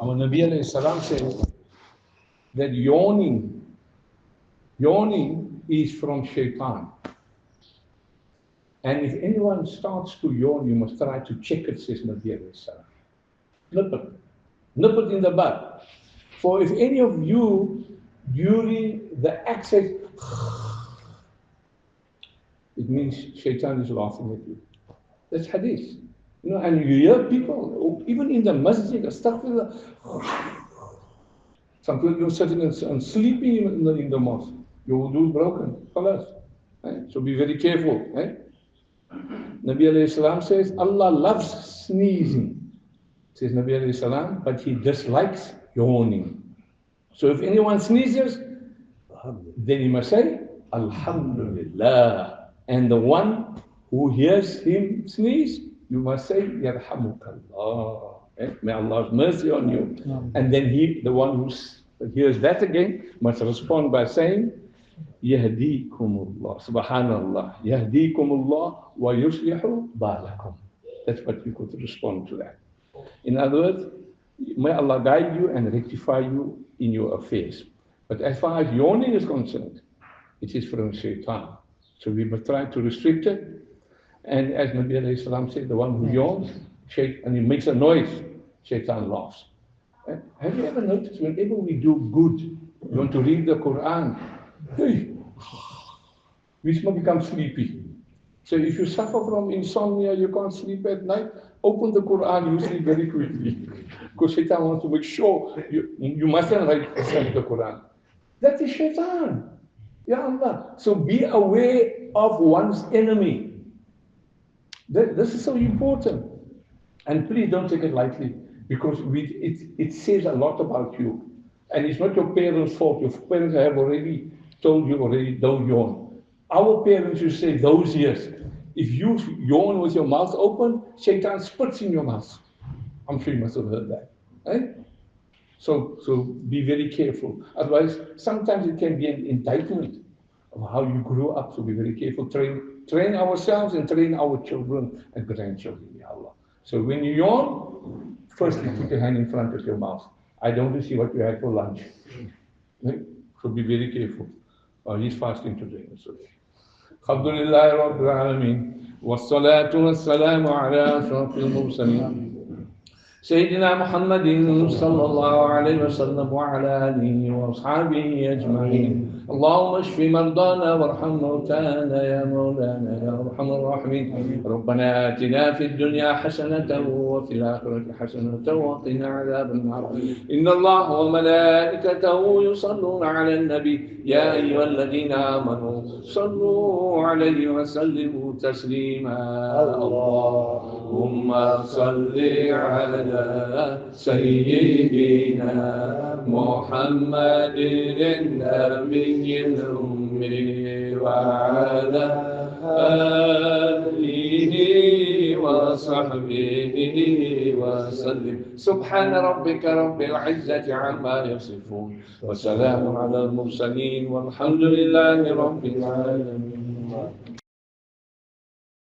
Our Nabi alayhi salam says that yawning is from Shaytaan. And if anyone starts to yawn, you must try to check it, says Nabi alayhi salam. Nip it in the bud. For if any of you, during the access, it means Shaytaan is laughing at you. That's hadith. You know, and you hear people, even in the masjid, astaghfirullah, some people sitting and sleeping in the mosque. Your wudu is broken. Right? So be very careful. Right? Nabi alayhi salam says, Allah loves sneezing, says Nabi alayhi salam, but He dislikes yawning. So if anyone sneezes, then he must say, Alhamdulillah. And the one who hears him sneeze, you must say, Yarhamukallah. May Allah have mercy on you. And then the one who hears that again, must respond by saying, Yahdikumullah. Subhanallah. Yahdikumullah wa yuslihu balakum. That's what you could respond to that. In other words, may Allah guide you and rectify you in your affairs. But as far as yawning is concerned, it is from Shaytaan. So we must try to restrict it. And as Nabi alayhi salam said, the one who yawns, and he makes a noise, Shaytaan laughs. Have you ever noticed whenever we do good, you want to read the Quran, hey, we become sleepy. So if you suffer from insomnia, you can't sleep at night, open the Quran, you sleep very quickly. Because Shaytaan wants to make sure you mustn't recite the Quran. That is Shaytaan. Ya Allah. So be aware of one's enemy. This is so important. And please don't take it lightly, because it says a lot about you. And it's not your parents' fault. Your parents have already told you don't yawn. Our parents used to say those years, if you yawn with your mouth open, Shaytaan spits in your mouth. I'm sure you must have heard that. Right? So be very careful. Otherwise, sometimes it can be an indictment of how you grew up. So be very careful. Train ourselves and train our children and grandchildren, Ya Allah. So when you yawn, firstly put your hand in front of your mouth. I don't want to see what you had for lunch. Right? So be very careful. He's fasting today. Alhamdulillah Rabbil Alameen. Wassalatu wassalamu ala ashrafil mursaleen. سيدنا محمد صلى الله عليه وسلم وعلى آله وأصحابه أجمعين. اللهم اشف مرضانا وارحم موتانا يا مولانا يا أرحم الراحمين. ربنا آتنا في الدنيا حسنة وفي الآخرة حسنة وقنا عذاب النار. إن الله وملائكته يصلون على النبي يا أيها الذين آمنوا صلوا عليه وسلموا تسليما. اللهم صل على سيدنا محمد النبي الأمي وعلى آله وصحبه وسلم. سبحان ربك رب العزة عما يصفون وسلام على المرسلين والحمد لله رب العالمين.